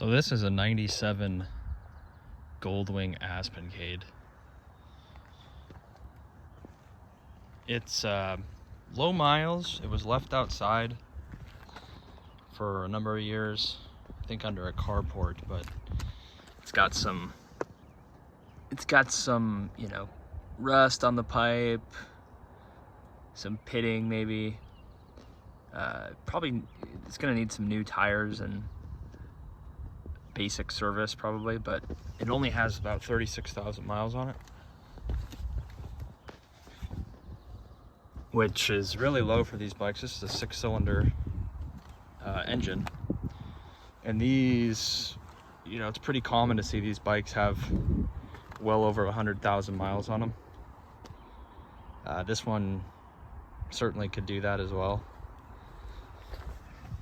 So this is a 97 Goldwing Aspencade. It's low miles. It was left outside for a number of years, I think under a carport, but it's got some, you know, rust on the pipe, some pitting maybe. Probably it's gonna need some new tires and basic service probably, but it only has about 36,000 miles on it, which is really low for these bikes. This is a 6-cylinder engine, and these, you know, it's pretty common to see these bikes have well over 100,000 miles on them. This one certainly could do that as well.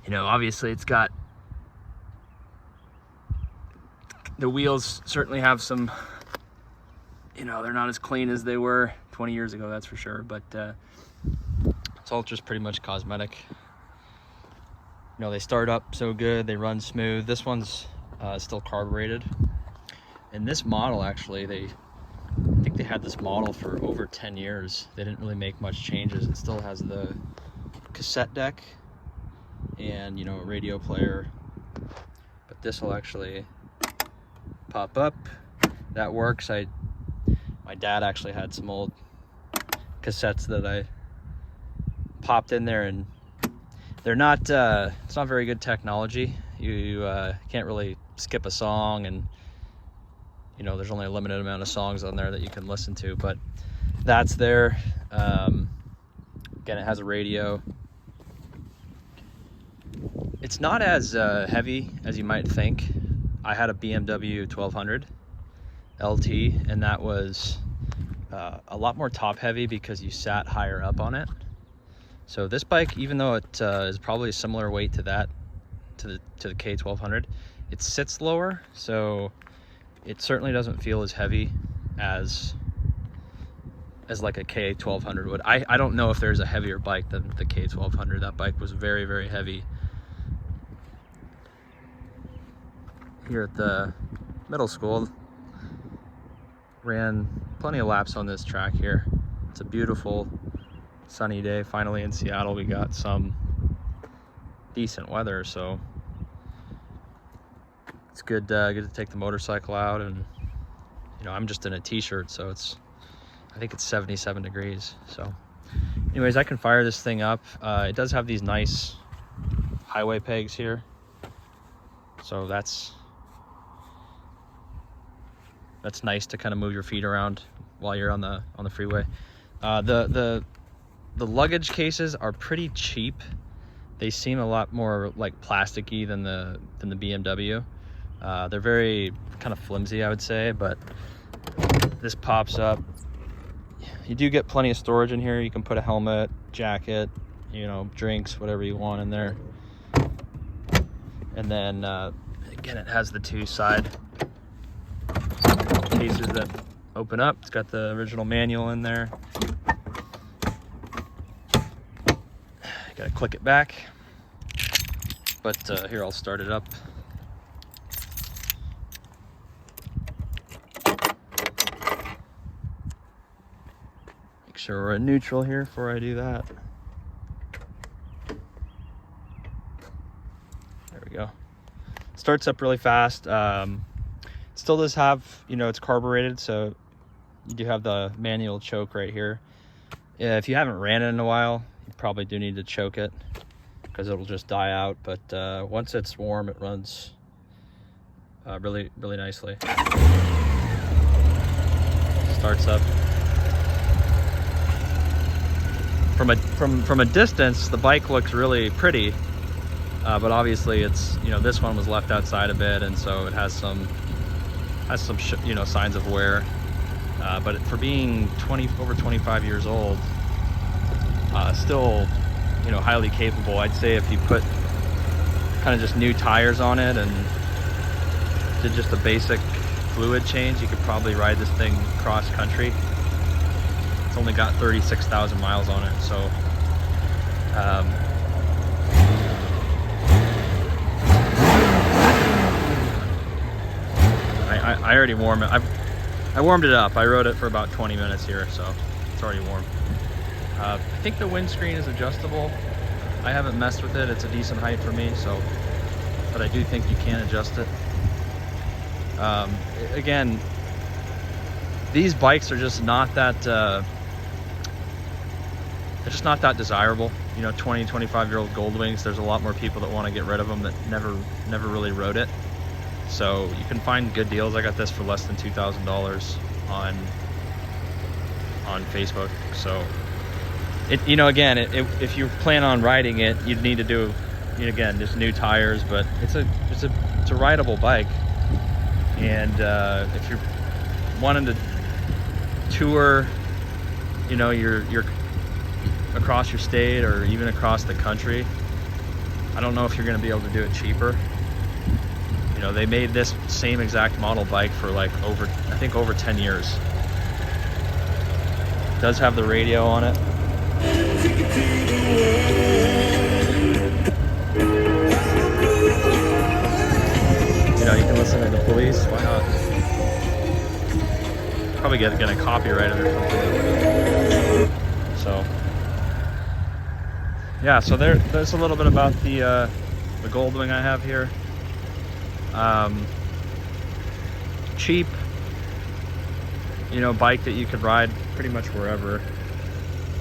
You know, obviously it's got, the wheels certainly have some, you know, they're not as clean as they were 20 years ago, that's for sure, but it's all just pretty much cosmetic. You know, they start up so good, they run smooth. This one's still carbureted. And this model, actually, I think they had this model for over 10 years. They didn't really make much changes. It still has the cassette deck and, you know, a radio player. But this will actually pop up. That works. My dad actually had some old cassettes that I popped in there, and they're not, it's not very good technology. You can't really skip a song, and you know, there's only a limited amount of songs on there that you can listen to, but that's there. Again, it has a radio. It's not as heavy as you might think. I had a BMW 1200 LT, and that was a lot more top heavy because you sat higher up on it. So this bike, even though it is probably a similar weight to that, to the K1200, it sits lower, so it certainly doesn't feel as heavy as like a K1200 would. I don't know if there's a heavier bike than the K1200. That bike was very, very heavy. Here at the middle school, ran plenty of laps on this track here. It's a beautiful sunny day. Finally in Seattle, we got some decent weather, so it's good to take the motorcycle out. And you know, I'm just in a t-shirt, so I think it's 77 degrees. So anyways, I can fire this thing up. It does have these nice highway pegs here, so that's nice to kind of move your feet around while you're on the freeway. The luggage cases are pretty cheap. They seem a lot more like plasticky than the BMW. They're very kind of flimsy, I would say, but this pops up. You do get plenty of storage in here. You can put a helmet, jacket, you know, drinks, whatever you want in there. And then again, it has the two side cases that open up. It's got the original manual in there. Gotta click it back, but here, I'll start it up. Make sure we're in neutral here before I do that. There we go. Starts up really fast. Still does have, you know, it's carbureted, so you do have the manual choke right here. If you haven't ran it in a while, you probably do need to choke it because it'll just die out, but once it's warm, it runs really, really nicely. Starts up. From a distance, the bike looks really pretty, but obviously it's, you know, this one was left outside a bit, and so it has some you know, signs of wear. But for being over 25 years old, still, you know, highly capable. I'd say if you put kind of just new tires on it and did just a basic fluid change, you could probably ride this thing cross country. It's only got 36,000 miles on it, so I already warmed it. I warmed it up. I rode it for about 20 minutes here, so it's already warm. I think the windscreen is adjustable. I haven't messed with it. It's a decent height for me, so, but I do think you can adjust it. Again, these bikes are just not that, they're just not that desirable. You know, 20, 25-year-old Goldwings, there's a lot more people that want to get rid of them that never really rode it. So you can find good deals. I got this for less than $2,000 on Facebook. So it, you know, again, if you plan on riding it, you'd need to do, you know, again, just new tires. But it's a rideable bike, and if you're wanting to tour, you know, you're across your state or even across the country, I don't know if you're going to be able to do it cheaper. You know, they made this same exact model bike for like I think over 10 years. It does have the radio on it. You know, you can listen to the police. Why not? Probably get a copyright or something. So yeah, so there's a little bit about the Goldwing I have here. Cheap, you know, bike that you could ride pretty much wherever.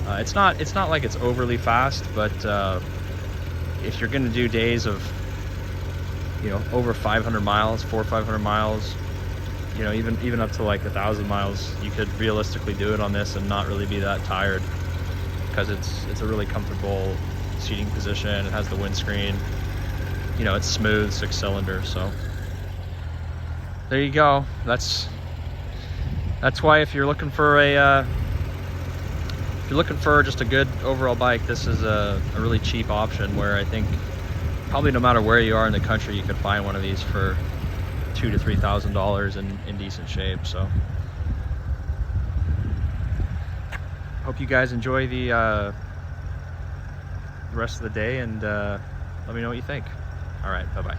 It's not like it's overly fast, but if you're gonna do days of, you know, over 500 miles, 400 or 500 miles, you know, even up to like 1,000 miles, you could realistically do it on this and not really be that tired, because it's a really comfortable seating position. It has the windscreen, you know, it's smooth, 6-cylinder. So there you go. That's why if you're looking for just a good overall bike, this is a really cheap option, where I think probably no matter where you are in the country, you could find one of these for $2,000 to $3,000 in decent shape. So hope you guys enjoy the rest of the day, and let me know what you think. All right, bye-bye.